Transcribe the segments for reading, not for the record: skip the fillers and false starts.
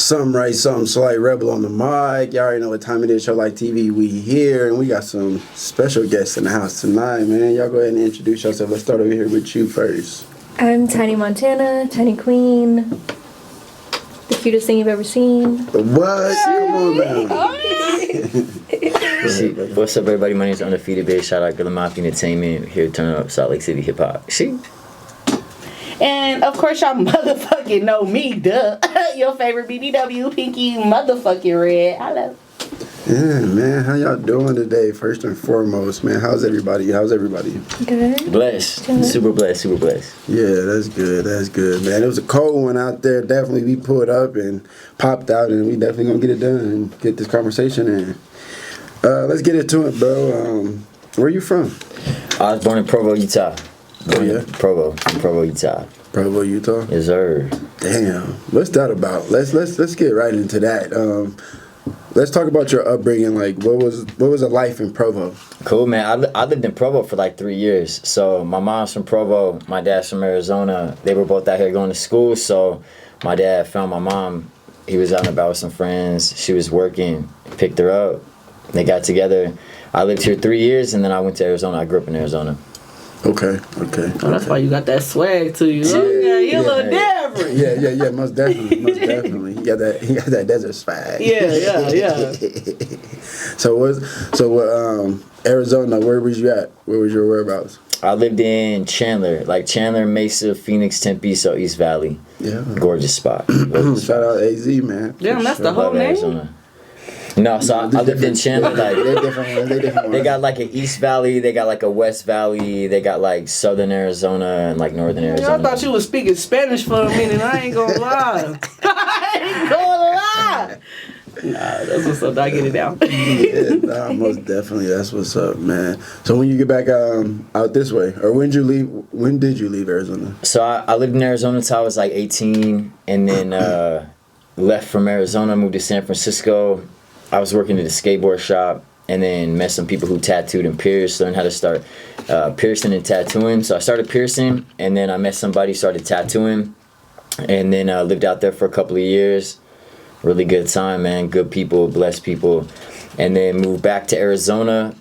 Something right, something slight rebel on the mic. Y'all already know what time it is. Show Like TV, we here, and we got some special guests in the house tonight, man. Y'all go ahead and introduce yourself. Let's start over here with you first. I'm Tiny Montana, Tiny Queen, the cutest thing you've ever seen. What? Come on down. What's up, everybody? My name is Undefeated, bitch. Shout out to the Mafia Entertainment here, turn up Salt Lake City hip hop. See. And of course, y'all motherfucking know me, duh. Your favorite BBW, Pinky motherfucking Red. Hello. Yeah, man. How y'all doing today? First and foremost, man. How's everybody? Good. Blessed. Super blessed. Yeah, that's good, man. It was a cold one out there. Definitely, we pulled up and popped out, and we definitely gonna get it done and get this conversation in. Let's get into it, bro. Where you from? I was born in Provo, Utah. Provo, Utah. Provo, Utah? Yes, sir. Damn. What's that about? Let's get right into that. Let's talk about your upbringing. Like, what was a life in Provo? Cool, man. I lived in Provo for like 3 years. So my mom's from Provo, my dad's from Arizona. They were both out here going to school. So my dad found my mom. He was out and about with some friends. She was working, picked her up. They got together. I lived here 3 years, and then I went to Arizona. I grew up in Arizona. Okay. Oh, that's why you got that swag to you. Yeah, you look different. Yeah, most definitely. He got that desert swag. Yeah. So Arizona, where was you at? Where was your whereabouts? I lived in Chandler, Mesa, Phoenix, Tempe, so East Valley. Yeah. Gorgeous spot. Shout out AZ, man. Damn, that's the whole name? Arizona. No, so I lived in Chandler. Like they're different. They got like an East Valley, they got like a West Valley, they got like Southern Arizona and like Northern Arizona. I thought you was speaking Spanish for a minute. I ain't gonna lie. Nah, that's what's up. I get it down. Yeah, most definitely. That's what's up, man. So when you get back out this way, or when did you leave Arizona? So I lived in Arizona until I was like 18, and then left from Arizona, moved to San Francisco. I was working at a skateboard shop, and then met some people who tattooed and pierced, learned how to start piercing and tattooing. So I started piercing, and then I met somebody, started tattooing, and then lived out there for a couple of years. Really good time, man. Good people, blessed people. And then moved back to Arizona,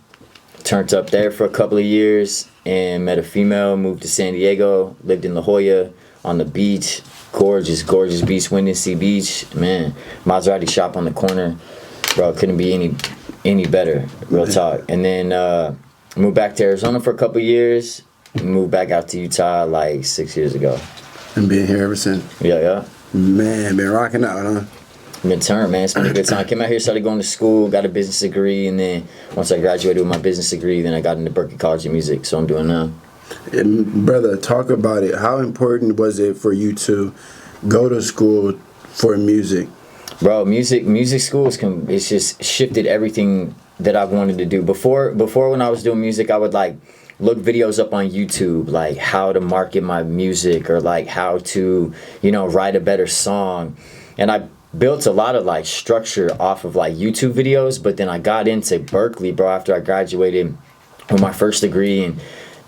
turned up there for a couple of years, and met a female, moved to San Diego, lived in La Jolla on the beach. Gorgeous beach, Windansea Beach. Man, Maserati shop on the corner. Bro, couldn't be any better, real talk. And then moved back to Arizona for a couple of years, moved back out to Utah like 6 years ago. And been here ever since? Yeah. Man, been rocking out, huh? Midterm, man. It's been a good time. Came out here, started going to school, got a business degree, and then once I graduated with my business degree, then I got into Berkeley College of Music, so I'm doing now. And brother, talk about it. How important was it for you to go to school for music? Bro, music schools it's just shifted everything that I've wanted to do. Before when I was doing music, I would like look videos up on YouTube, like how to market my music or like how to, write a better song. And I built a lot of like structure off of like YouTube videos, but then I got into Berkeley, bro, after I graduated with my first degree, and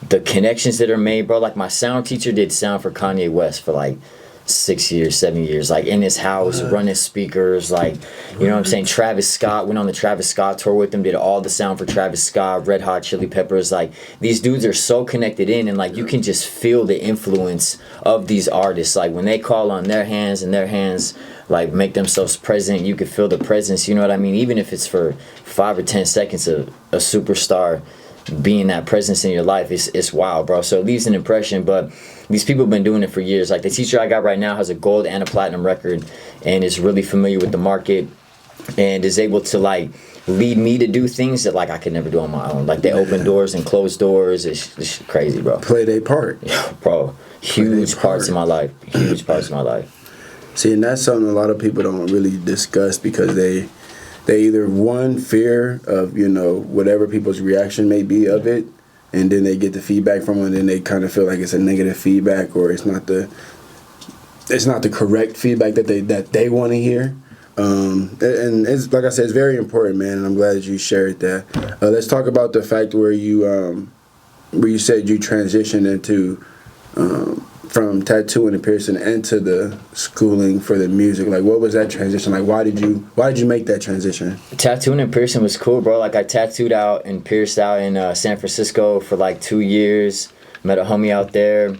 the connections that are made, bro. Like my sound teacher did sound for Kanye West for like 6 years, 7 years, like in his house, running speakers, like, you know what I'm saying? Travis Scott, went on the Travis Scott tour with him, did all the sound for Travis Scott, Red Hot Chili Peppers. Like, these dudes are so connected in, and like you can just feel the influence of these artists. Like when they call on their hands, and their hands like make themselves present, you can feel the presence, you know what I mean? Even if it's for 5 or 10 seconds of a superstar being that presence in your life, it's wild, bro. So it leaves an impression, but these people have been doing it for years. Like the teacher I got right now has a gold and a platinum record, and is really familiar with the market, and is able to like lead me to do things that like I could never do on my own. Like they open doors and close doors. It's crazy, bro. Play their part. Bro, huge parts of my life. See, and that's something a lot of people don't really discuss, because they either, one, fear of, whatever people's reaction may be of it, and then they get the feedback from it, and then they kind of feel like it's a negative feedback, or it's not the correct feedback that they want to hear. And it's, like I said, it's very important, man, and I'm glad that you shared that. Let's talk about the fact where you said you transitioned into from tattooing and piercing into the schooling for the music? Like, what was that transition? Like, why did you make that transition? Tattooing and piercing was cool, bro. Like I tattooed out and pierced out in San Francisco for like 2 years. Met a homie out there,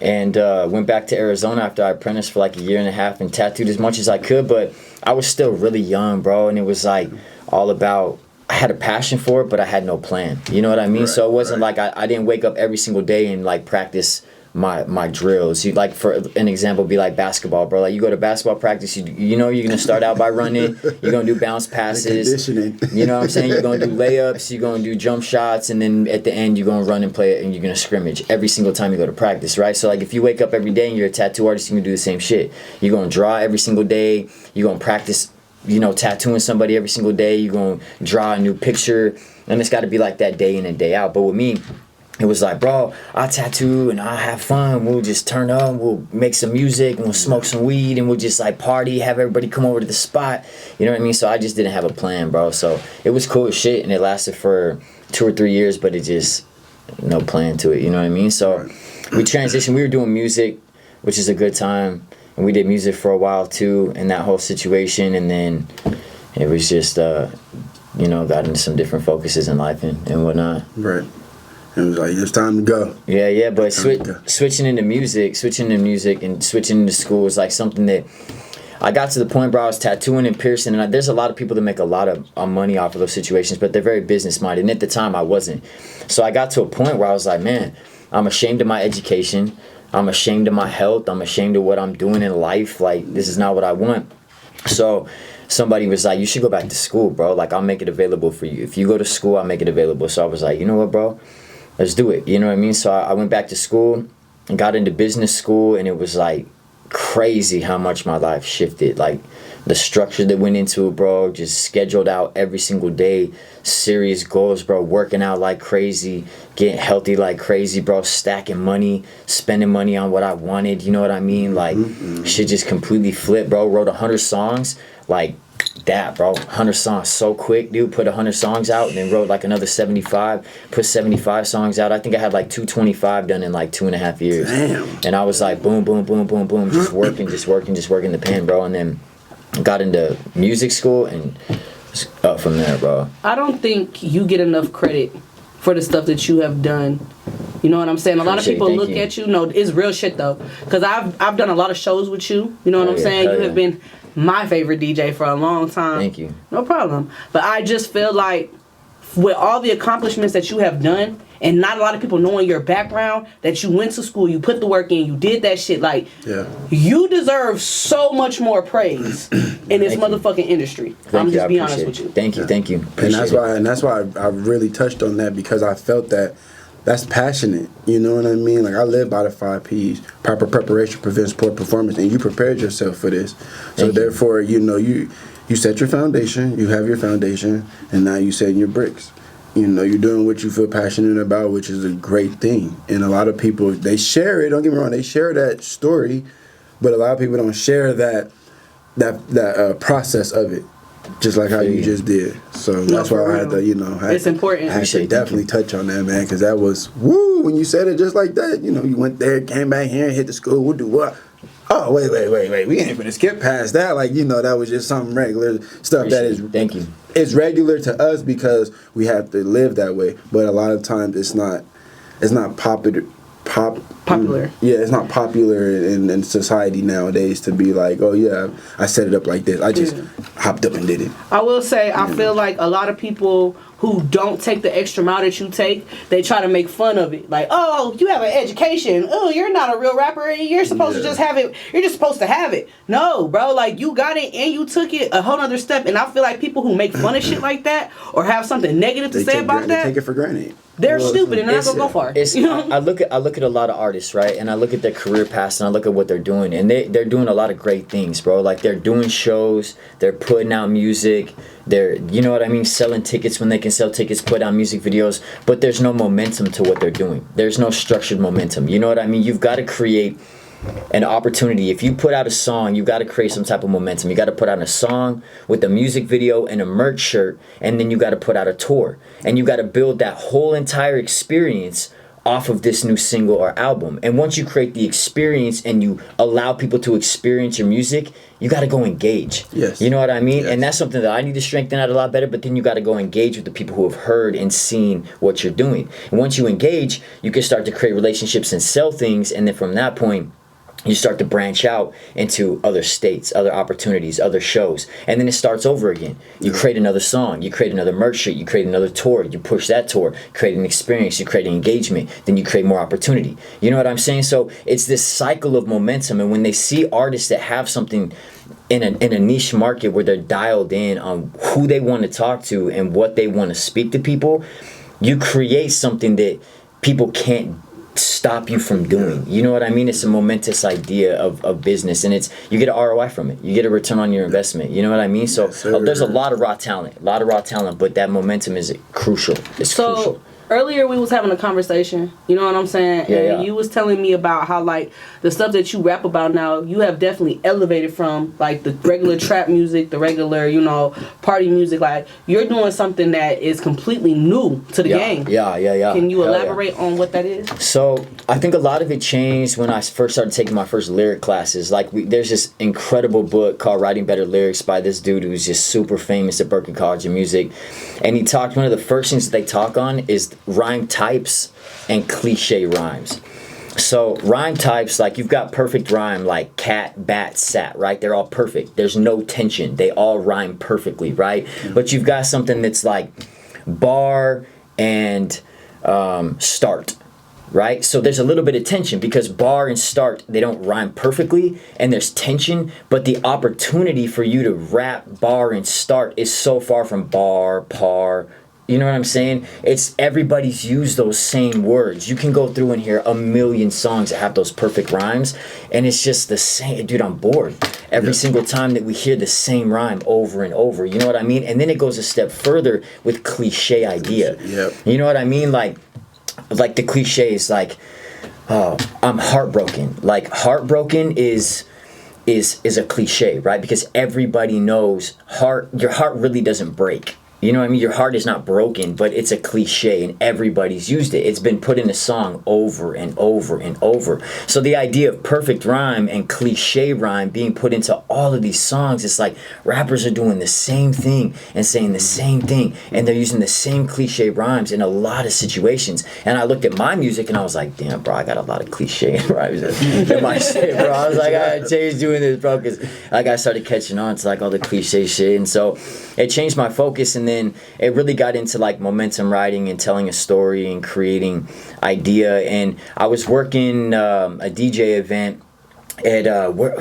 and went back to Arizona after I apprenticed for like a year and a half and tattooed as much as I could. But I was still really young, bro, and it was like all about. I had a passion for it, but I had no plan. You know what I mean? Right, so it wasn't right. like I didn't wake up every single day and like practice my drills. You like, for an example, be like basketball, bro. Like you go to basketball practice, you know you're gonna start out by running, you're gonna do bounce passes, you know what I'm saying, you're gonna do layups, you're gonna do jump shots, and then at the end you're gonna run and play it, and you're gonna scrimmage every single time you go to practice, right? So like if you wake up every day and you're a tattoo artist, you're gonna do the same shit. You're gonna draw every single day, you're gonna practice, you know, tattooing somebody every single day, you're gonna draw a new picture, and it's gotta be like that day in and day out. But with me, it was like, bro, I'll tattoo and I'll have fun. We'll just turn up, we'll make some music, and we'll smoke some weed, and we'll just like party, have everybody come over to the spot. You know what I mean? So I just didn't have a plan, bro. So it was cool as shit, and it lasted for 2 or 3 years, but it just, no plan to it. You know what I mean? So we transitioned. We were doing music, which is a good time, and we did music for a while too, in that whole situation. And then it was just, you know, got into some different focuses in life and whatnot. Right. It was like, it's time to go. Yeah, but switching into music and switching into school was like something that I got to the point where I was tattooing and piercing, and there's a lot of people that make a lot of money off of those situations, but they're very business minded, and at the time I wasn't. So I got to a point where I was like, man, I'm ashamed of my education, I'm ashamed of my health, I'm ashamed of what I'm doing in life. Like, this is not what I want. So somebody was like, you should go back to school, bro. Like, I'll make it available for you. If you go to school, I'll make it available. So I was like, you know what, bro? Let's do it. You know what I mean? So I went back to school and got into business school, and it was like crazy how much my life shifted. Like the structure that went into it, bro, just scheduled out every single day, serious goals, bro, working out like crazy, getting healthy like crazy, bro, stacking money, spending money on what I wanted. You know what I mean? Like shit just completely flipped, bro. Wrote 100 songs like that, bro. 100 songs so quick, dude. Put 100 songs out and then wrote like another 75. Put 75 songs out. I think I had like 225 done in like 2.5 years. Damn. And I was like boom, boom, boom, boom, boom, just working the pen, bro. And then got into music school and up from there, bro. I don't think you get enough credit for the stuff that you have done. You know what I'm saying? A lot of people look at you. No, it's real shit though. Because I've done a lot of shows with you. You know what I'm saying? You have been my favorite DJ for a long time. Thank you. No problem. But I just feel like with all the accomplishments that you have done, and not a lot of people knowing your background, that you went to school, you put the work in, you did that shit, like, you deserve so much more praise in this motherfucking industry. I'm just being honest with you. Thank you. And that's why I really touched on that, because I felt that that's passionate. You know what I mean? Like, I live by the 5 P's. Proper preparation prevents poor performance, and you prepared yourself for this. So therefore, you know, you set your foundation, you have your foundation, and now you setting your bricks. You know, you're doing what you feel passionate about, which is a great thing. And a lot of people, they share it, don't get me wrong, they share that story, but a lot of people don't share that process of it. Just like how you just did. So that's why I had to, you know, it's important. I had to definitely touch on that, man, because that was, woo, when you said it just like that, you know, you went there, came back here, hit the school, we'll do what? Oh, wait, we ain't gonna skip past that. Like, you know, that was just some regular stuff that is, thank you. It's regular to us because we have to live that way. But a lot of times it's not popular. Yeah, it's not popular in society nowadays to be like, oh yeah, I set it up like this. I just hopped up and did it. I will say, I feel like a lot of people who don't take the extra mile that you take, they try to make fun of it. Like, oh, you have an education. Oh, you're not a real rapper. You're supposed to just have it. You're just supposed to have it. No, bro. Like, you got it and you took it a whole other step. And I feel like people who make fun of shit like that or have something negative to say about that, they take it for granted. They're stupid and they're not gonna go far. I look at a lot of artists, right, and I look at their career paths and I look at what they're doing, and they're doing a lot of great things, bro. Like, they're doing shows, they're putting out music, they're, you know what I mean, selling tickets when they can sell tickets, put out music videos, but there's no momentum to what they're doing. There's no structured momentum. You know what I mean? You've got to create an opportunity. If you put out a song, you got to create some type of momentum. You got to put out a song with a music video and a merch shirt, and then you got to put out a tour, and you got to build that whole entire experience off of this new single or album. And once you create the experience and you allow people to experience your music, you got to go engage. Yes. You know what I mean? Yes. And that's something that I need to strengthen out a lot better, but then you got to go engage with the people who have heard and seen what you're doing. And once you engage, you can start to create relationships and sell things. And then from that point, you start to branch out into other states, other opportunities, other shows. And then it starts over again. You create another song, you create another merch sheet, you create another tour, you push that tour, create an experience, you create an engagement, then you create more opportunity. You know what I'm saying? So it's this cycle of momentum. And when they see artists that have something in a niche market where they're dialed in on who they want to talk to and what they want to speak to people, you create something that people can't stop you from doing. You know what I mean? It's a momentous idea of business, and it's, you get an ROI from it. You get a return on your investment. You know what I mean? So there's a lot of raw talent, but that momentum is crucial. It's crucial. Earlier we was having a conversation, you know what I'm saying? Yeah. You was telling me about how, like, the stuff that you rap about now, you have definitely elevated from, like, the regular trap music, the regular, you know, party music. Like, you're doing something that is completely new to the game. Yeah. Can you elaborate on what that is? So I think a lot of it changed when I first started taking my first lyric classes. Like, there's this incredible book called Writing Better Lyrics by this dude who's just super famous at Berklee College of Music. And he talked, one of the first things that they talk on is rhyme types and cliche rhymes. So rhyme types, like, you've got perfect rhyme, like cat, bat, sat, right? They're all perfect. There's no tension. They all rhyme perfectly, right? But you've got something that's like bar and start, right? So there's a little bit of tension because bar and start, they don't rhyme perfectly, and there's tension, but the opportunity for you to rap bar and start is so far from bar, par. You know what I'm saying? It's, everybody's used those same words. You can go through and hear a million songs that have those perfect rhymes, and it's just the same. Dude, I'm bored every single time that we hear the same rhyme over and over. You know what I mean? And then it goes a step further with cliche idea. You know what I mean? Like the cliches, like, I'm heartbroken. Like, heartbroken is a cliche, right? Because everybody knows your heart really doesn't break. You know what I mean? Your heart is not broken, but it's a cliche, and everybody's used it. It's been put in a song over and over and over. So the idea of perfect rhyme and cliche rhyme being put into all of these songs, it's like rappers are doing the same thing and saying the same thing, and they're using the same cliche rhymes in a lot of situations. And I looked at my music and I was like, damn, bro, I got a lot of cliche rhymes in my shit, bro. I was like, I gotta change doing this, bro, because like I started catching on to like all the cliche shit, and so it changed my focus. And then it really got into like momentum writing and telling a story and creating idea. And I was working a DJ event at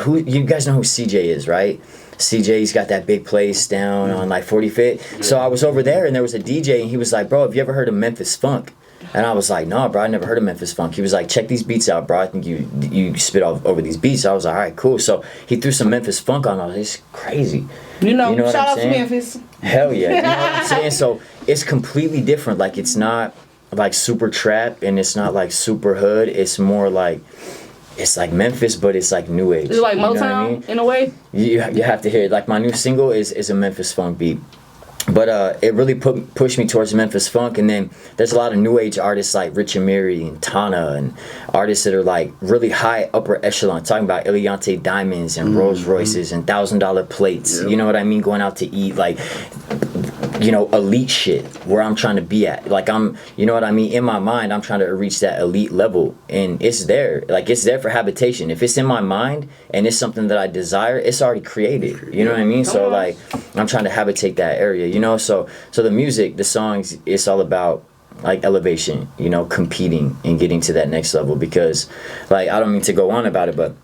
who you guys know who CJ is, right? CJ's got that big place down on like 45th. So I was over there and there was a DJ and he was like, bro, have you ever heard of Memphis Funk? And I was like, no, bro, I never heard of Memphis Funk. He was like, check these beats out, bro. I think you spit all over these beats. I was like, all right, cool. So he threw some Memphis Funk on. I was like, it's crazy. You know what shout I'm out saying? to Memphis. Hell yeah. You know what I'm saying? So it's completely different. Like, it's not like super trap and it's not like super hood. It's more like, it's like Memphis, but it's like new age. It's like Motown, you know what I mean? in a way. You have to hear it. Like, my new single is a Memphis Funk beat. But it really pushed me towards Memphis Funk. And then there's a lot of new age artists like Rich Amiri and Tana, and artists that are like really high upper echelon, talking about Eliante diamonds and Rolls Royces and $1,000 plates. You know what I mean? Going out to eat, like, you know, elite shit where I'm trying to be at. Like, you know what I mean? In my mind, I'm trying to reach that elite level, and it's there. Like, it's there for habitation. If it's in my mind and it's something that I desire, it's already created. You know what I mean? So like, I'm trying to habitate that area, you know? So the music, the songs, it's all about like elevation, you know, competing and getting to that next level. Because, like, I don't mean to go on about it, but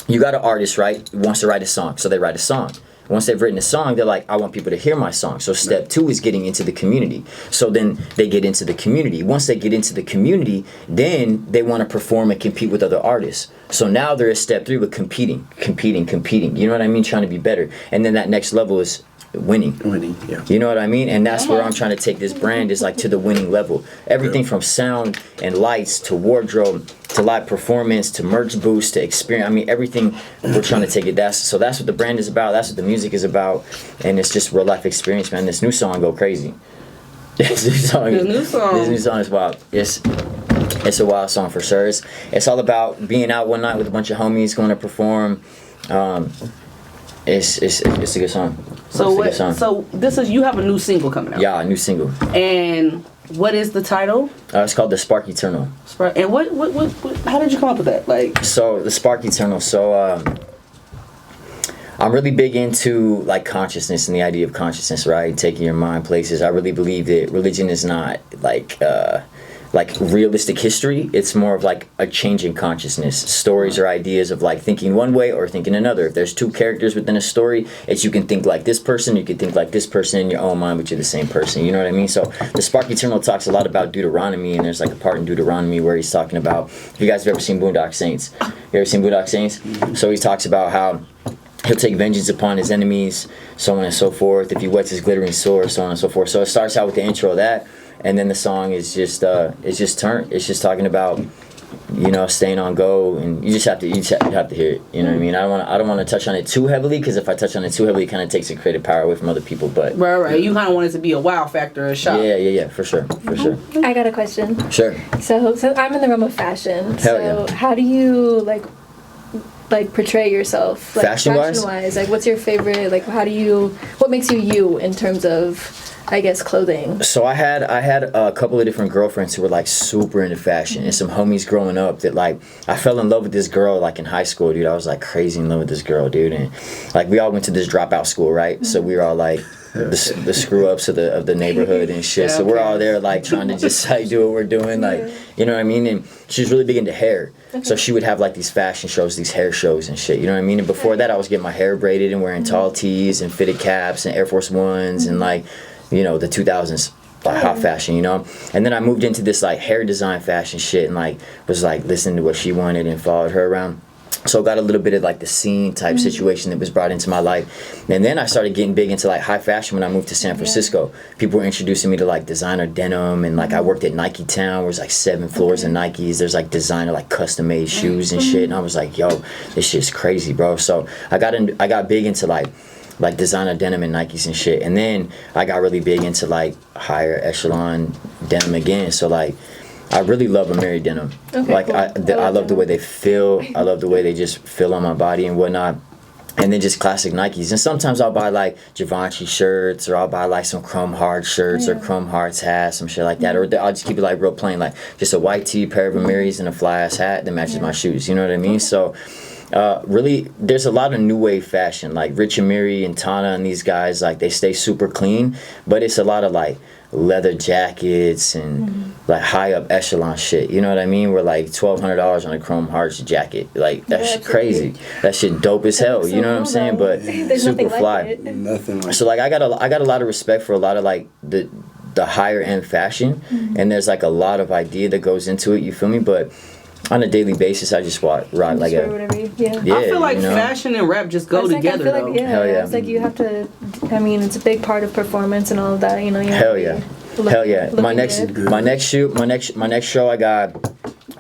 you got an artist, right, who wants to write a song. So they write a song. Once they've written a song, they're like, I want people to hear my song. So step 2 is getting into the community. So then they get into the community. Once they get into the community, then they want to perform and compete with other artists. So now they're at step 3 with competing. You know what I mean? Trying to be better. And then that next level is winning. Yeah. You know what I mean? And that's where I'm trying to take this brand, is like to the winning level. Everything from sound and lights to wardrobe to live performance to merch boost to experience. I mean, everything, we're trying to take it. That's what the brand is about. That's what the music is about. And it's just real life experience, man. This new song go crazy. This new song is wild. Yes. It's a wild song for sure. It's all about being out one night with a bunch of homies going to perform. It's a good song. So what? So this is, you have a new single coming out. Yeah, a new single. And what is the title? It's called The Spark Eternal. And what how did you come up with that? Like, so The Spark Eternal. So I'm really big into like consciousness and the idea of consciousness, right? Taking your mind places. I really believe that religion is not like realistic history. It's more of like a change in consciousness. Stories or ideas of like thinking one way or thinking another. If there's two characters within a story, it's you can think like this person, you can think like this person in your own mind, but you're the same person. You know what I mean? So The Spark Eternal talks a lot about Deuteronomy, and there's like a part in Deuteronomy where he's talking about, if you guys have ever seen Boondock Saints, you ever seen Boondock Saints? So he talks about how he'll take vengeance upon his enemies, so on and so forth. If he whets his glittering sword, so on and so forth. So it starts out with the intro of that. And then the song is just it's just talking about, you know, staying on go, and you have to hear it. You know what I mean? I don't want to touch on it too heavily, because if I touch on it too heavily, it kind of takes the creative power away from other people. But right. You kind of want it to be a wow factor, a shock. Yeah, for sure. I got a question. Sure. So I'm in the realm of fashion. Hell so yeah. how do you like portray yourself, like Fashion-wise? Like, what's your favorite? Like, what makes you in terms of, I guess, clothing? So I had a couple of different girlfriends who were like super into fashion, and some homies growing up that like I fell in love with this girl like in high school, dude. I was like crazy in love with this girl, dude, and like we all went to this dropout school, right? So we were all like the screw ups of the neighborhood and shit. So we're all there like trying to just like do what we're doing, like, you know what I mean? And she was really big into hair. So she would have like these fashion shows, these hair shows and shit, you know what I mean? And before that I was getting my hair braided and wearing tall tees and fitted caps and Air Force Ones and like, you know, the 2000s like hot fashion, you know? And then I moved into this like hair design fashion shit and like was like listening to what she wanted and followed her around. So I got a little bit of like the scene type situation that was brought into my life. And then I started getting big into like high fashion when I moved to San Francisco. People were introducing me to like designer denim, and like I worked at Nike Town where there's like 7 floors of Nikes. There's like designer like custom made shoes and shit. And I was like, yo, this shit's crazy, bro. So I got big into like designer denim and Nikes and shit. And then I got really big into like higher echelon denim again. So like I really love Amiri denim. Okay, like cool. I love the way they feel. I love the way they just feel on my body and whatnot. And then just classic Nikes. And sometimes I'll buy like Givenchy shirts, or I'll buy like some Chrome Heart shirts or Chrome Hearts hats, some shit like that. Or I'll just keep it like real plain, like just a white tee, pair of Amiris, and a fly ass hat that matches my shoes. You know what I mean? So really, there's a lot of new wave fashion, like Rich Amiri and Tana and these guys, like they stay super clean, but it's a lot of like leather jackets and like high up echelon shit. You know what I mean? We're like $1,200 on a Chrome Hearts jacket. Like that's shit crazy. That shit dope as hell. So you know what I'm saying? But super fly. Nothing like So like I got a lot of respect for a lot of like the higher end fashion, and there's like a lot of idea that goes into it. You feel me? But on a daily basis, I just rock like a I feel like fashion and rap just go together. I feel like, Hell yeah. It's like you have to. I mean, it's a big part of performance and all of that. You know. Hell yeah. Hell yeah. My next show, I got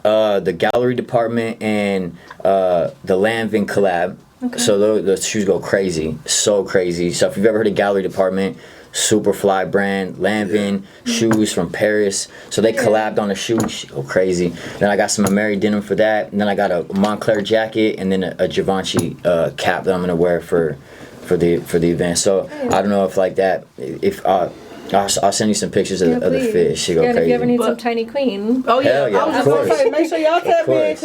the gallery department and the Lanvin collab. Okay. So the shoes go crazy, so crazy. So if you've ever heard of gallery department, super fly brand, Lanvin shoes from Paris. So they collabed on a shoe, go crazy. Then I got some Amiri denim for that. And then I got a Montclair jacket and then a Givenchy cap that I'm gonna wear for the event. So I don't know if like that, if I'll send you some pictures of the fit. She go crazy. If you ever need some Tiny Queen. Oh yeah, hell yeah, I was just gonna say, make sure y'all tap in,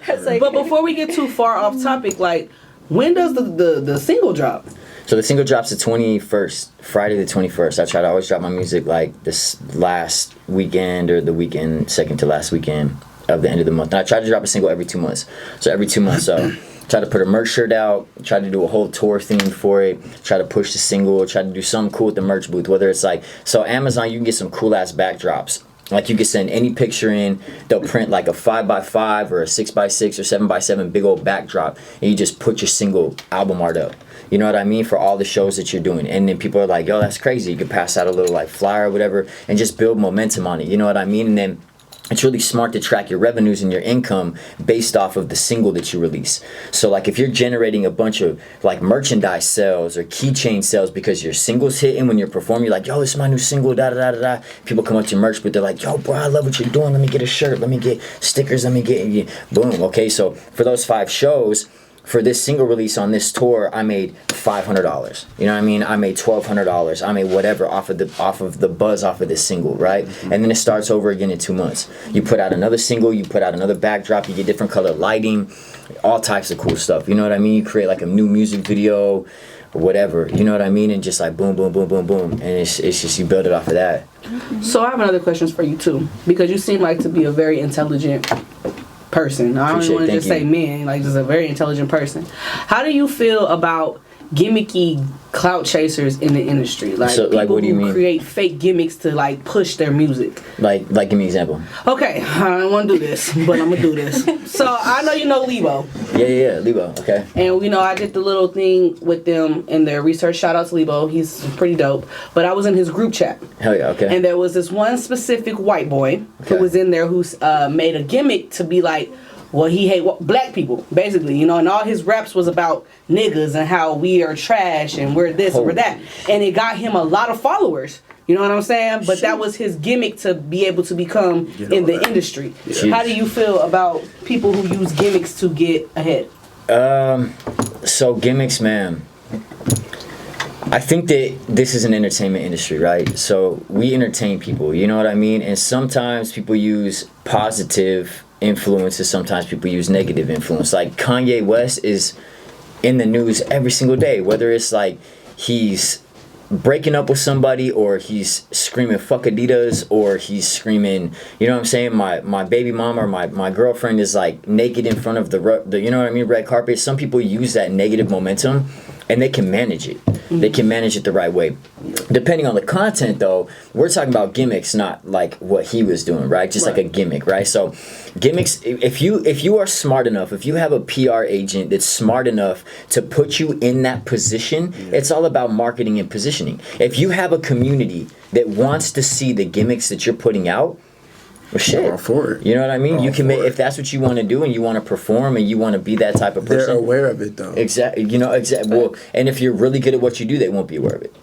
cause Like, but before we get too far off topic, like when does the single drop? So the single drops the 21st, Friday the 21st. I try to always drop my music like this last weekend or the weekend, second to last weekend of the end of the month. And I try to drop a single every 2 months. So every 2 months, try to put a merch shirt out, try to do a whole tour theme for it, try to push the single, try to do something cool with the merch booth, whether it's like, so Amazon, you can get some cool ass backdrops. Like you can send any picture in, they'll print like a 5x5 or a 6x6 or 7x7 big old backdrop, and you just put your single album art up. You know what I mean? For all the shows that you're doing. And then people are like, yo, that's crazy. You could pass out a little like flyer or whatever and just build momentum on it. You know what I mean? And then it's really smart to track your revenues and your income based off of the single that you release. So like if you're generating a bunch of like merchandise sales or keychain sales because your single's hitting when you're performing, you're like, yo, this is my new single, da da da da da. People come up to your merch, but they're like, yo, bro, I love what you're doing. Let me get a shirt. Let me get stickers. Let me get, boom. Okay, so for those 5 shows, for this single release on this tour, I made $500. You know what I mean? I made $1,200. I made whatever off of the buzz off of this single, right? And then it starts over again in 2 months. You put out another single, you put out another backdrop, you get different color lighting, all types of cool stuff. You know what I mean? You create like a new music video or whatever. You know what I mean? And just like boom, boom, boom, boom, boom, and it's just you build it off of that. So I have another question for you too, because you seem like to be a very intelligent person. I don't even want to just say men, like just a very intelligent person. How do you feel about gimmicky clout chasers in the industry? Like so, people like, what do you who mean? create fake gimmicks to like push their music. Like give me an example. Okay, I don't want to do this, but I'm gonna do this. So I know you know Lebo. Yeah, Lebo. Okay. And you know, I did the little thing with them in their research. Shout out to Lebo, he's pretty dope. But I was in his group chat. Hell yeah, okay. And there was this one specific white boy who was in there who made a gimmick to be like, well, he hate black people, basically, you know, and all his raps was about niggas and how we are trash and we're this and we're that. And it got him a lot of followers. You know what I'm saying? But that was his gimmick to be able to become in the industry. Yeah. How do you feel about people who use gimmicks to get ahead? So gimmicks, man. I think that this is an entertainment industry, right? So we entertain people, you know what I mean? And sometimes people use positive influences, sometimes people use negative influence. Like Kanye West is in the news every single day, whether it's like he's breaking up with somebody or he's screaming fuck Adidas or he's screaming, you know what I'm saying, my baby mama or my girlfriend is like naked in front of the you know what I mean, red carpet. Some people use that negative momentum and they can manage it. They can manage it the right way. Depending on the content though, we're talking about gimmicks, not like what he was doing, right? Just like a gimmick, right? So gimmicks, if you are smart enough, if you have a PR agent that's smart enough to put you in that position, it's all about marketing and positioning. If you have a community that wants to see the gimmicks that you're putting out, well, shit. All for it. You know what I mean? All you can for make, it. if that's what you want to do and you want to perform and you want to be that type of person. They're aware of it though. Exactly. You know, exactly. Well, and if you're really good at what you do, they won't be aware of it.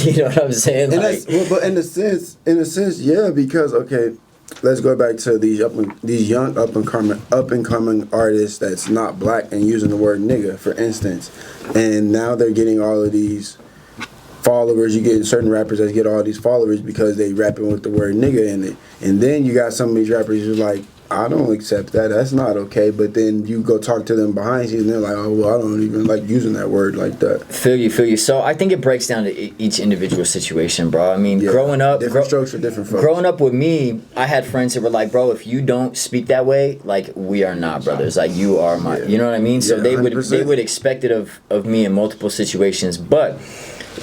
You know what I'm saying? And Like, but in a sense, yeah, because okay, let's go back to these young up and coming artists that's not black and using the word nigga, for instance, and now they're getting all of these followers. You get certain rappers that get all these followers because they rapping with the word nigga in it, and then you got some of these rappers who's like, I don't accept that. That's not okay. But then you go talk to them behind scenes, and they're like, oh, well, I don't even like using that word like that. Feel you. So I think it breaks down to each individual situation, bro. I mean, growing up, different strokes for different folks. Growing up with me, I had friends that were like, bro, if you don't speak that way, like, we are not brothers. Like, you are my, you know what I mean? So Yeah, they 100%. would expect it of me in multiple situations. But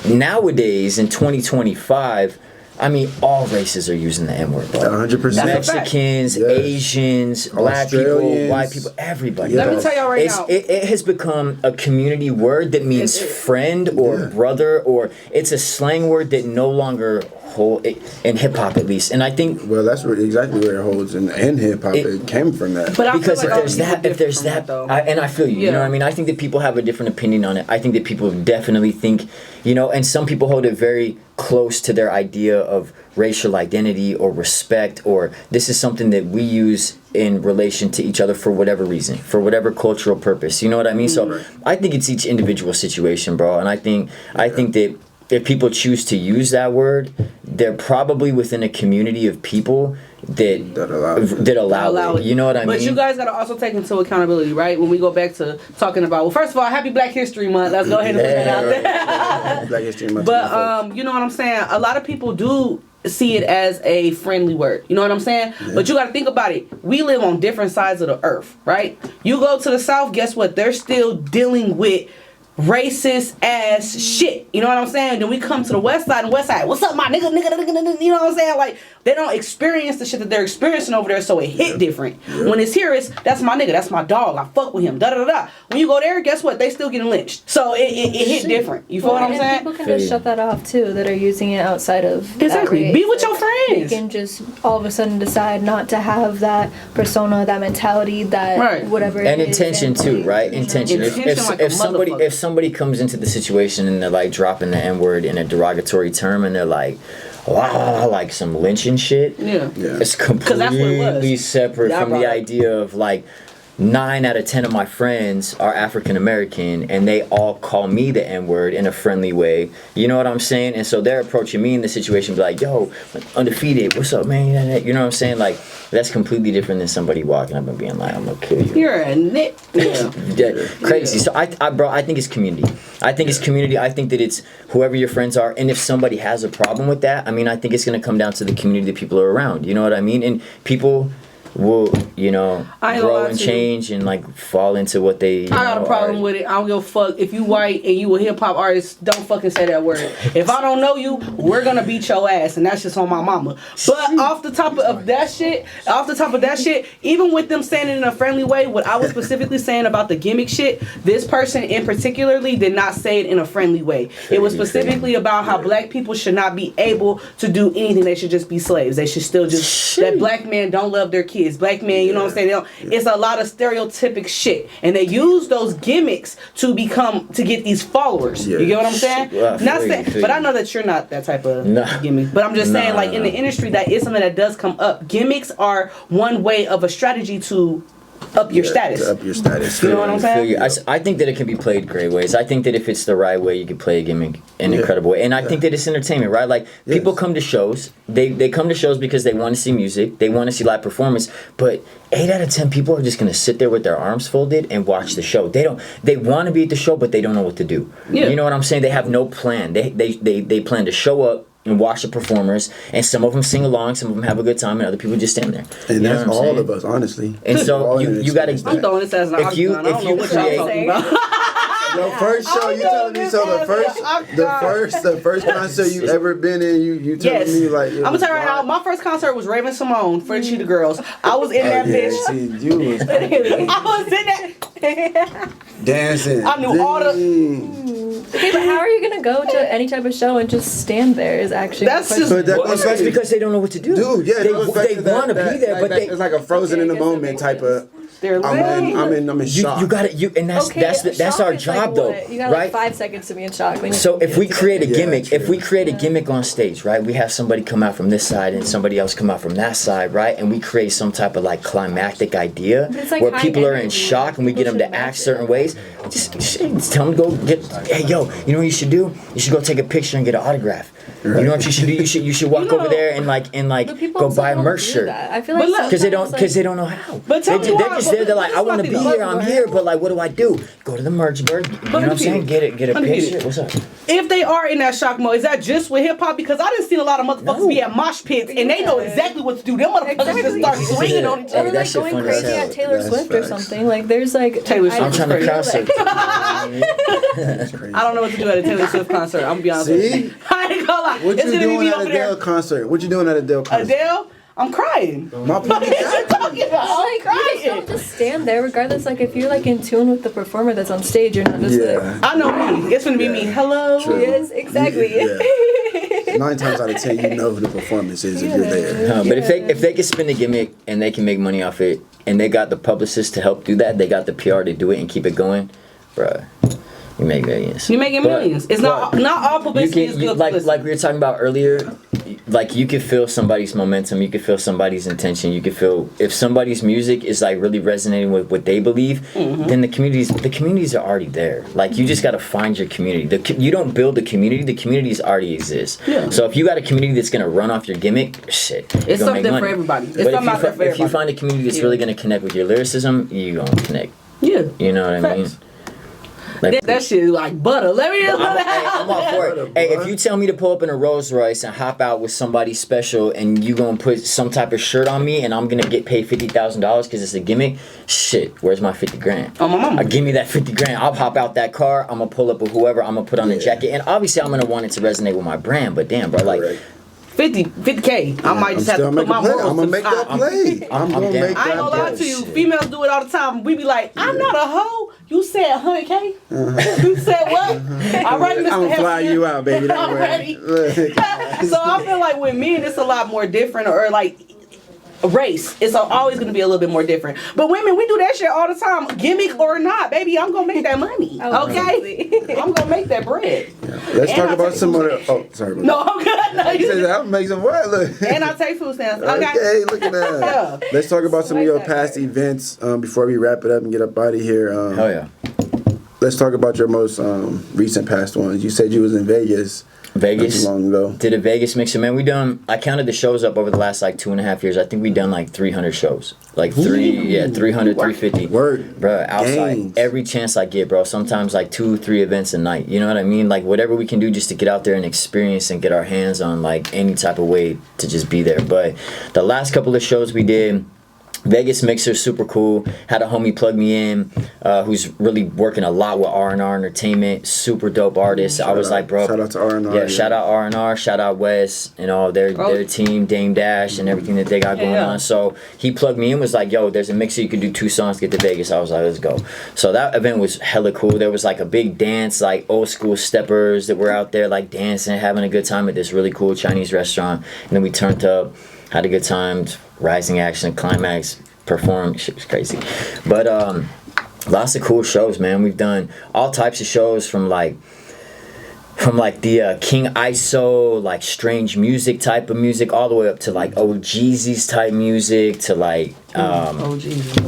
nowadays, in 2025, I mean, all races are using the N-word, bro. 100%. Mexicans, Yes. Asians, black people, Australians. white people, everybody. Let bro. me tell y'all right now. It has become a community word that means friend or brother, or it's a slang word that no longer hold in hip hop, at least. And I think, Well, that's exactly where it holds in hip hop. It came from that. But I because feel like if there's that, though. and I feel you. You know what I mean? I think that people have a different opinion on it. I think that people definitely think, you know, and some people hold it very close to their idea of racial identity or respect, or this is something that we use in relation to each other for whatever reason, for whatever cultural purpose. You know what I mean? So I think it's each individual situation, bro. And I think that if people choose to use that word, they're probably within a community of people that allow it. You know what I mean? But you guys gotta also take into accountability, right? When we go back to talking about, well, first of all, happy Black History Month. Let's go ahead and put that out there. Black History Month. But you know what I'm saying? A lot of people do see it as a friendly word. You know what I'm saying? Yeah. But you got to think about it. We live on different sides of the earth, right? You go to the South, guess what? They're still dealing with racist ass shit. You know what I'm saying? Then we come to the west side and west side. What's up, my nigga, you know what I'm saying? Like, they don't experience the shit that they're experiencing over there, so it hit different. Yeah. When it's here, it's that's my nigga, that's my dog. I fuck with him. Da da da da. When you go there, guess what? They still getting lynched. So it hit different. You feel what I'm saying? People can just shut that off too. That are using it outside of exactly. Be with your friends. They can just all of a sudden decide not to have that persona, that mentality, that whatever. And intention too, right? Intention. If somebody comes into the situation and they're like dropping the N-word in a derogatory term and they're like, wow, like some lynching shit. Yeah. It's completely separate from the idea of like 9 out of 10 of my friends are African American and they all call me the N-word in a friendly way. You know what I'm saying? And so they're approaching me in the situation be like, yo, undefeated, what's up, man? You know what I'm saying? Like, that's completely different than somebody walking up and being like, I'm gonna kill you. You're a nit. Crazy. So I think it's community. I think it's community. I think that it's whoever your friends are. And if somebody has a problem with that, I mean, I think it's gonna come down to the community that people are around. You know what I mean? And people will, you know, grow and change and like fall into what they. I got a problem with it. I don't give a fuck if you white and you a hip hop artist. Don't fucking say that word. If I don't know you, we're gonna beat your ass, and that's just on my mama. But off the top of that shit, even with them saying it in a friendly way, what I was specifically saying about the gimmick shit, this person in particularly did not say it in a friendly way. It was specifically about how black people should not be able to do anything. They should just be slaves. They should still just that black men don't love their kids. Black men, you know what I'm saying? It's a lot of stereotypic shit, and they use those gimmicks to get these followers. You get what I'm saying? Not saying, but I know that you're not that type of gimmick. But I'm just saying, like in the industry, that is something that does come up. Gimmicks are one way of a strategy to up your status. Up your status. You know what I'm saying? I think that it can be played great ways. I think that if it's the right way, you can play a gimmick in an incredible way. And I think that it's entertainment, right? Like people come to shows. They come to shows because they want to see music. They want to see live performance. But 8 out of 10 people are just gonna sit there with their arms folded and watch the show. They want to be at the show, but they don't know what to do. You know what I'm saying? They have no plan. They plan to show up and watch the performers, and some of them sing along, some of them have a good time, and other people just stand there. And that's all of us, honestly. And so you gotta. I'm throwing this as an octagon. I don't know what y'all talking about. Your first show, you telling me so? The first concert you ever been in, you telling me like. I'm gonna tell you right now. My first concert was Raven Simone for the Cheetah Girls. I was in that bitch. See, you was. I was in that. Dancing. I knew all the. Okay, but how are you gonna go to any type of show and just stand there? Is actually that's just that's because they don't know what to do. Dude, yeah, they want to be there, but it's like a frozen in the moment type of. I'm in shock. You got it. And that's our job, though, you got right? 5 seconds to be in shock. So if we create a gimmick, on stage, right? We have somebody come out from this side and somebody else come out from that side, right? And we create some type of like climactic idea where people are in shock and we get them to act certain ways. Just tell them to go get. Hey, yo, you know what you should do? You should go take a picture and get an autograph. You know what you should do? You should walk over there and go buy a merch shirt. I feel like because they don't know how. But tell me why. They're like, I want to be here, I'm here, but like, what do I do? Go to the merch bird. You know what I'm saying? Get a picture. What's up? If they are in that shock mode, is that just with hip hop? Because I didn't see a lot of motherfuckers be at mosh pits and they know exactly what to do. Them motherfuckers just start swinging on each other. Or like going crazy at Taylor Swift or something. Like there's like Taylor Swift. I'm trying to concert. I don't know what to do at a Taylor Swift concert. I'm gonna be honest with you. I ain't gonna lie. What you doing at Adele concert? What you doing at Adele concert? Adele? I'm crying. My point is, I'm talking about. I'm crying. You don't just stand there, regardless. Like if you're like in tune with the performer that's on stage, you're not just like. I know me. It's gonna be me. Hello. True. Yes, exactly. 9 times out of 10, you know who the performance is if you're there. But if they can spin the gimmick and they can make money off it, and they got the publicists to help do that, they got the PR to do it and keep it going, bruh. You make millions. You're making millions. It's not all publicity is good publicity. Like we were talking about earlier, like you could feel somebody's momentum, you could feel somebody's intention, you could feel if somebody's music is like really resonating with what they believe, then the communities are already there. Like you just got to find your community. You don't build a community, the communities already exist. Yeah. So if you got a community that's gonna run off your gimmick, shit, it's something for everybody. If you find a community that's really gonna connect with your lyricism, you gonna connect. Yeah. You know what I mean? Like, That shit is like butter. Let me know hey, that. I'm all for it. Hey, if you tell me to pull up in a Rolls Royce and hop out with somebody special, and you gonna put some type of shirt on me, and I'm gonna get paid $50,000 because it's a gimmick, shit, where's my 50 grand? Oh, my mama. Give me that 50 grand. I'll hop out that car. I'm gonna pull up with whoever. I'm gonna put on a jacket, and obviously I'm gonna want it to resonate with my brand. But damn, bro, like. Correct. 50K. I might just have to put my play. morals I'm gonna to make the that side. play. I'm gonna down. make I ain't gonna lie that to you. Shit. Females do it all the time. We be like, I'm not a hoe. You said 100K? You said what? All right, Mr. I'm gonna fly Hefty. you out, baby. Don't I'm worry. ready. Look. So I feel like with men, it's a lot more different, or like race. It's always going to be a little bit more different. But women, we do that shit all the time, gimmick or not, baby. I'm gonna make that money. Okay, I'm gonna make that bread. Let's And talk I about take some food other. stamps. Oh, sorry. About No, I'm good. No, He said you. that makes some what? Look. And I take food stamps. Okay. Okay, look at that. Yeah. Let's talk about some of Like your that, past guys. events before we wrap it up and get up out of here. Hell yeah. Let's talk about your most recent past ones. You said you was in Vegas. Vegas. Not too long ago. Did a Vegas mixer, man. I counted the shows up over the last like 2.5 years. I think we done like 300 shows. Like 300, 350. Work. Bro, outside. Games. Every chance I get, bro. Sometimes like 2-3 events a night. You know what I mean? Like whatever we can do just to get out there and experience and get our hands on like any type of way to just be there. But the last couple of shows we did, Vegas mixer, super cool. Had a homie plug me in, who's really working a lot with R&R Entertainment. Super dope artist. I was like, bro. Shout out to R&R. Yeah, shout out R&R, shout out Wes, and all their team, Dame Dash, and everything that they got going on. So he plugged me in, was like, yo, there's a mixer, you can do 2 songs, get to Vegas. I was like, let's go. So that event was hella cool. There was like a big dance, like old school steppers that were out there like dancing, having a good time at this really cool Chinese restaurant. And then we turned up, had a good time, Rising Action, Climax, performed. Shit was crazy. But lots of cool shows, man. We've done all types of shows from like the King ISO, like strange music type of music, all the way up to like OGZ's type music, to like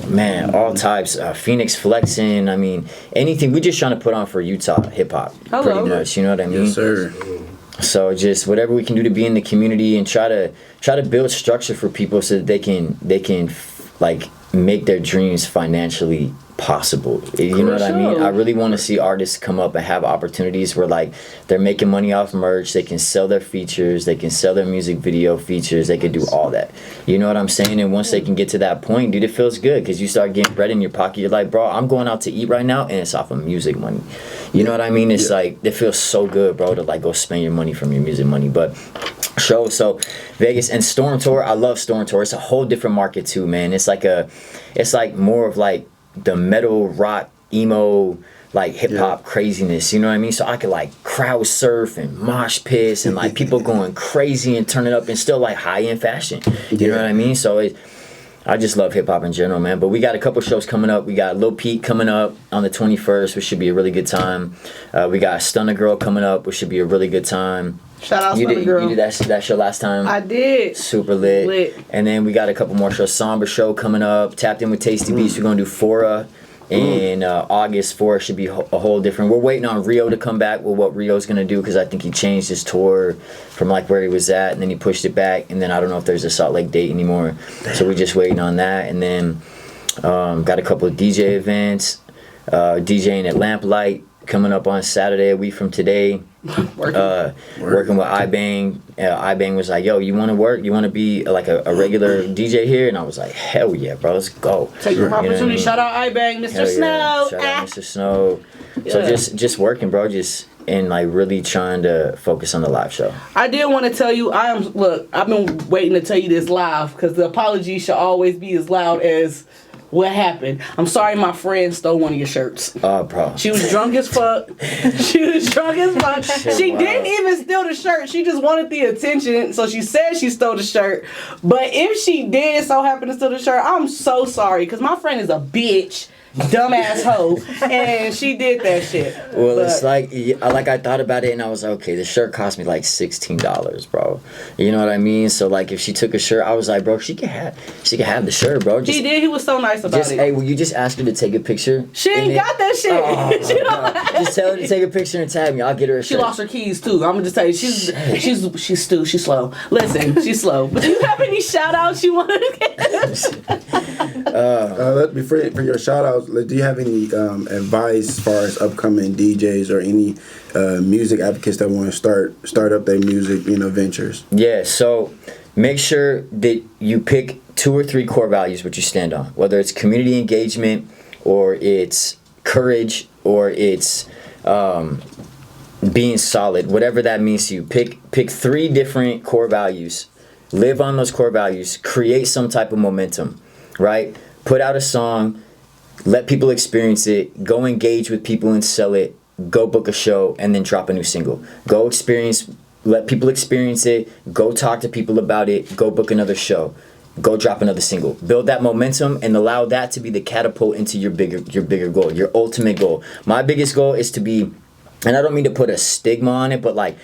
man, all types. Phoenix Flexing. I mean, anything. We just trying to put on for Utah hip hop, pretty much. You know what I mean? Yes, sir. So just whatever we can do to be in the community and try to build structure for people so that they can like make their dreams financially possible. You know what I mean? I really want to see artists come up and have opportunities where like they're making money off merch, they can sell their features, they can sell their music video features, they can do all that. You know what I'm saying? And once they can get to that point, dude, it feels good because you start getting bread in your pocket. You're like, bro, I'm going out to eat right now and it's off of music money. You know what I mean? It's like, it feels so good, bro, to like go spend your money from your music money. But show, so Vegas and Storm Tour, I love Storm Tour. It's a whole different market too, man. It's like more of like the metal rock emo like hip hop craziness, you know what I mean? So I could like crowd surf and mosh pits and like people going crazy and turning up and still like high end fashion. You know what I mean? So I just love hip hop in general, man. But we got a couple shows coming up. We got Lil Peep coming up on the 21st, which should be a really good time. We got Stunner Girl coming up, which should be a really good time. Shout out You Stunner Girl. did that show last time. I did. Super lit. And then we got a couple more shows. Somber Show coming up. Tapped in with Tasty Beats. We're gonna do Fora in August. Fora should be a whole different. We're waiting on Rio to come back with what Rio's gonna do because I think he changed his tour from like where he was at, and then he pushed it back. And then I don't know if there's a Salt Lake date anymore. So we're just waiting on that. And then got a couple of DJ events. DJing at Lamplight coming up on Saturday, a week from today. Working with iBang. iBang was like, yo, you want to work? You want to be like a regular DJ here? And I was like, hell yeah, bro, let's go. Take your opportunity. I mean? Shout out iBang, Mr. Hell yeah. Snow. Shout out Mr. Snow. So just working, bro, and like really trying to focus on the live show. I did want to tell you, I've been waiting to tell you this live because the apology should always be as loud as what happened. I'm sorry my friend stole one of your shirts. Oh, bro. She was drunk as fuck. She didn't even steal the shirt. She just wanted the attention. So she said she stole the shirt. But if she did so happen to steal the shirt, I'm so sorry. Because my friend is a bitch. Dumbass hoe, and she did that shit. Well, it's like I thought about it, and I was like, okay, the shirt cost me like $16, bro. You know what I mean? So like, if she took a shirt, I was like, bro, she could have the shirt, bro. He did. He was so nice about it. Hey, will you just ask her to take a picture? She ain't got that shit. She don't just tell her to take a picture and tag me. I'll get her a shirt. She lost her keys too. I'm gonna just tell you, she's slow. Listen, she's slow. But do you have any shout outs you want to get? Before for your shout outs, do you have any advice as far as upcoming DJs or any music advocates that want to start up their music, ventures? Yeah, so make sure that you pick 2 or 3 core values which you stand on, whether it's community engagement or it's courage or it's being solid, whatever that means to you. Pick 3 different core values. Live on those core values. Create some type of momentum, right? Put out a song. Let people experience it. Go engage with people and sell it. Go book a show and then drop a new single. Go experience. Let people experience it. Go talk to people about it. Go book another show. Go drop another single. Build that momentum and allow that to be the catapult into your bigger goal, your ultimate goal. My biggest goal is to be, and I don't mean to put a stigma on it, but like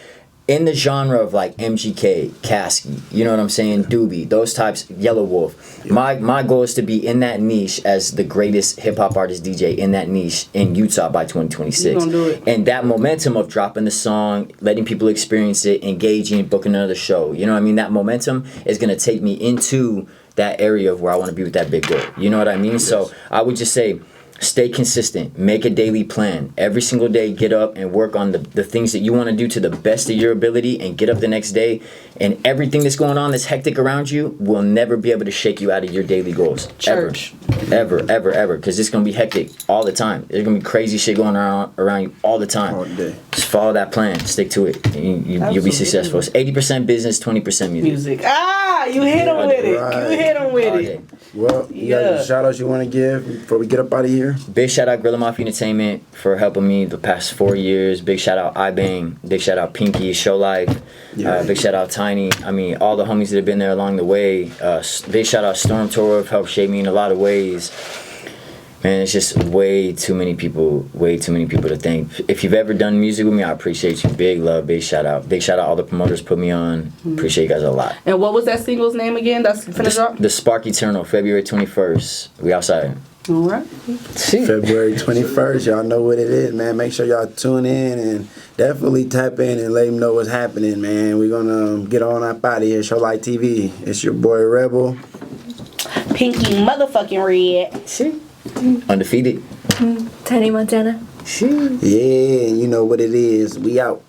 in the genre of like MGK, Kasky, you know what I'm saying, Doobie, those types, Yellow Wolf. Yeah. My goal is to be in that niche as the greatest hip hop artist DJ in that niche in Utah by 2026. You gonna do it. And that momentum of dropping the song, letting people experience it, engaging, booking another show. You know what I mean? That momentum is gonna take me into that area of where I want to be with that big goal. You know what I mean? Yes. So I would just say, stay consistent. Make a daily plan. Every single day, get up and work on the things that you want to do to the best of your ability, and get up the next day. And everything that's going on that's hectic around you will never be able to shake you out of your daily goals. Church. Ever. Because it's going to be hectic all the time. There's going to be crazy shit going around you all the time. All day. Just follow that plan. Stick to it. You'll be successful. It's 80% business, 20% music. You hit him with it. Right. You hit him with it. Well, you got any shout outs you want to give before we get up out of here? Big shout out Gorilla Mafia Entertainment for helping me the past 4 years. Big shout out iBang. Big shout out Pinky, Show Life. Big shout out Tiny. I mean, all the homies that have been there along the way. Big shout out Storm Tour have helped shape me in a lot of ways. Man, it's just way too many people to thank. If you've ever done music with me, I appreciate you. Big love, big shout out. Big shout out all the promoters put me on. Appreciate you guys a lot. And what was that single's name again? That's finna drop? The Spark Eternal, February 21st. We outside. All right. February 21st. Y'all know what it is, man. Make sure y'all tune in and definitely tap in and let them know what's happening, man. We're going to get on up out of here. Show Light TV. It's your boy Rebel. Pinky motherfucking Red. See? Undefeated. Tiny Montana. Yeah, you know what it is. We out.